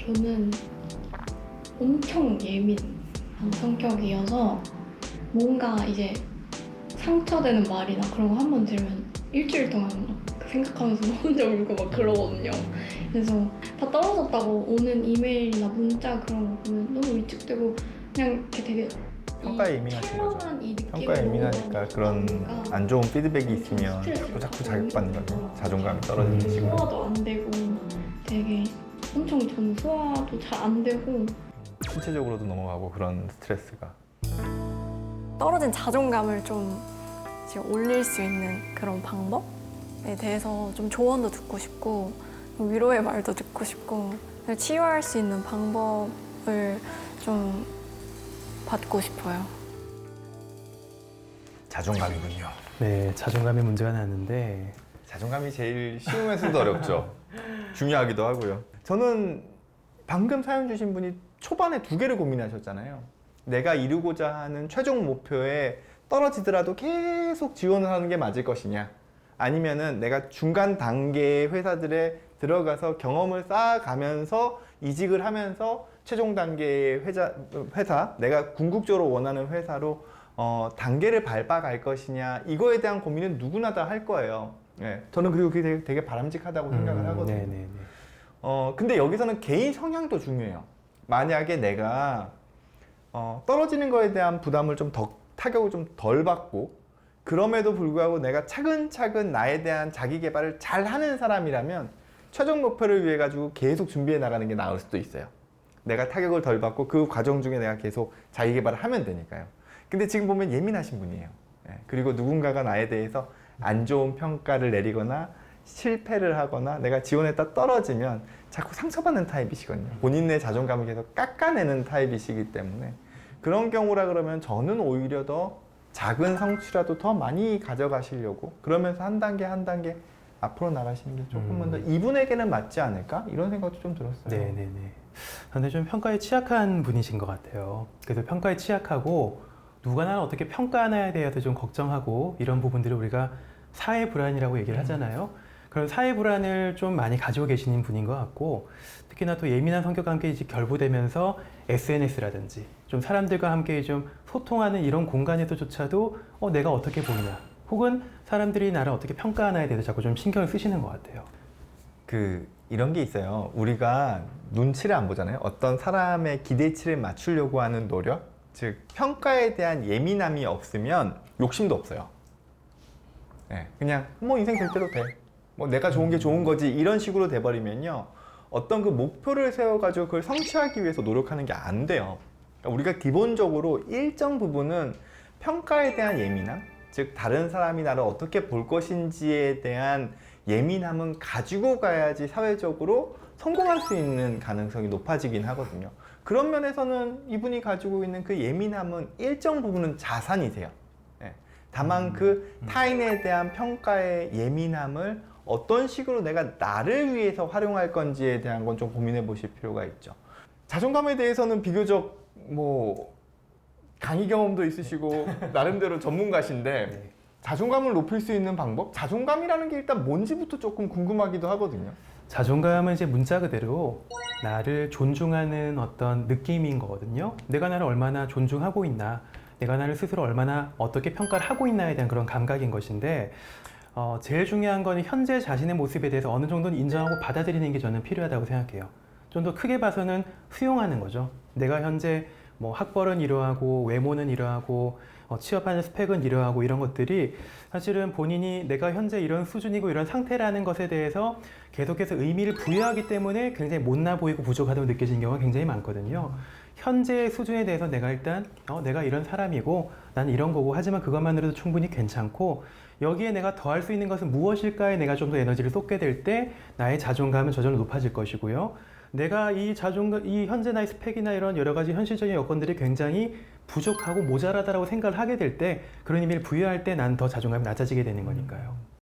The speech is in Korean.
저는 엄청 예민한 성격이어서 뭔가 이제 상처되는 말이나 그런 거 한 번 들으면 일주일 동안 막 생각하면서 혼자 울고 막 그러거든요. 그래서 다 떨어졌다고 오는 이메일이나 문자 그런 거 보면 너무 위축되고 그냥 이렇게 되게 평가에 예민하신 거죠. 찰나한 이 느낌으로 평가에 예민하니까 그런 뭔가 안 좋은 피드백이 엄청 있으면 스트레스를 자꾸 받고 자극받는 거죠. 자존감이 떨어지는 식으로. 소화도 안 되고 되게 엄청 저는 소화도 잘 안 되고 신체적으로도 넘어가고 그런 스트레스가. 떨어진 자존감을 좀 이제 올릴 수 있는 그런 방법에 대해서 좀 조언도 듣고 싶고 위로의 말도 듣고 싶고 치유할 수 있는 방법을 좀 받고 싶어요. 자존감이군요. 네, 자존감에 문제가 났는데 자존감이 제일 쉬우면서도 어렵죠. 중요하기도 하고요. 저는 방금 사연 주신 분이 초반에 두 개를 고민하셨잖아요. 내가 이루고자 하는 최종 목표에 떨어지더라도 계속 지원을 하는 게 맞을 것이냐, 아니면은 내가 중간 단계의 회사들에 들어가서 경험을 쌓아가면서 이직을 하면서 최종 단계의 회사, 내가 궁극적으로 원하는 회사로 단계를 밟아갈 것이냐, 이거에 대한 고민은 누구나 다 할 거예요. 예, 저는 그리고 그게 되게 바람직하다고 생각을 하거든요. 네네네. 근데 여기서는 개인 성향도 중요해요. 만약에 내가 떨어지는 거에 대한 부담을 좀 더, 타격을 좀 덜 받고, 그럼에도 불구하고 내가 차근차근 나에 대한 자기 개발을 잘 하는 사람이라면 최종 목표를 위해 가지고 계속 준비해 나가는 게 나을 수도 있어요. 내가 타격을 덜 받고 그 과정 중에 내가 계속 자기 개발을 하면 되니까요. 근데 지금 보면 예민하신 분이에요. 예, 그리고 누군가가 나에 대해서 안 좋은 평가를 내리거나 실패를 하거나 내가 지원했다 떨어지면 자꾸 상처받는 타입이시거든요. 본인의 자존감을 계속 깎아내는 타입이시기 때문에 그런 경우라 그러면 저는 오히려 더 작은 성취라도 더 많이 가져가시려고, 그러면서 한 단계 한 단계 앞으로 나가시는 게 조금만 더 이분에게는 맞지 않을까? 이런 생각도 좀 들었어요. 네네네. 근데 좀 평가에 취약한 분이신 것 같아요. 그래서 평가에 취약하고 누가 나를 어떻게 평가하나에 대해서 좀 걱정하고 이런 부분들을 우리가 사회 불안이라고 얘기를 하잖아요. 그런 사회 불안을 좀 많이 가지고 계시는 분인 것 같고, 특히나 또 예민한 성격과 함께 이제 결부되면서 SNS라든지 좀 사람들과 함께 좀 소통하는 이런 공간에서조차도 내가 어떻게 보이나, 혹은 사람들이 나를 어떻게 평가하나에 대해서 자꾸 좀 신경을 쓰시는 것 같아요. 이런 게 있어요. 우리가 눈치를 안 보잖아요. 어떤 사람의 기대치를 맞추려고 하는 노력, 즉 평가에 대한 예민함이 없으면 욕심도 없어요. 네, 그냥 뭐 인생 될 대로 돼, 뭐 내가 좋은 게 좋은 거지, 이런 식으로 돼버리면요, 어떤 그 목표를 세워가지고 그걸 성취하기 위해서 노력하는 게 안 돼요. 그러니까 우리가 기본적으로 일정 부분은 평가에 대한 예민함, 즉 다른 사람이 나를 어떻게 볼 것인지에 대한 예민함은 가지고 가야지 사회적으로 성공할 수 있는 가능성이 높아지긴 하거든요. 그런 면에서는 이분이 가지고 있는 그 예민함은 일정 부분은 자산이세요. 네. 다만 그 타인에 대한 평가의 예민함을 어떤 식으로 내가 나를 위해서 활용할 건지에 대한 건 좀 고민해 보실 필요가 있죠. 자존감에 대해서는 비교적 뭐 강의 경험도 있으시고 나름대로 전문가신데, 네. 자존감을 높일 수 있는 방법? 자존감이라는 게 일단 뭔지부터 조금 궁금하기도 하거든요. 자존감은 이제 문자 그대로 나를 존중하는 어떤 느낌인 거거든요. 내가 나를 얼마나 존중하고 있나, 내가 나를 스스로 얼마나 어떻게 평가를 하고 있나에 대한 그런 감각인 것인데, 제일 중요한 건 현재 자신의 모습에 대해서 어느 정도는 인정하고 받아들이는 게 저는 필요하다고 생각해요. 좀 더 크게 봐서는 수용하는 거죠. 내가 현재 뭐 학벌은 이러하고 외모는 이러하고 취업하는 스펙은 이러하고, 이런 것들이 사실은 본인이 내가 현재 이런 수준이고 이런 상태라는 것에 대해서 계속해서 의미를 부여하기 때문에 굉장히 못나 보이고 부족하다고 느껴지는 경우가 굉장히 많거든요. 현재의 수준에 대해서 내가 일단 내가 이런 사람이고 나는 이런 거고, 하지만 그것만으로도 충분히 괜찮고, 여기에 내가 더할 수 있는 것은 무엇일까에 내가 좀 더 에너지를 쏟게 될 때 나의 자존감은 저절로 높아질 것이고요. 내가 이 현재 나의 스펙이나 이런 여러 가지 현실적인 여건들이 굉장히 부족하고 모자라다라고 생각을 하게 될 때, 그런 의미를 부여할 때 난 더 자존감이 낮아지게 되는 거니까요.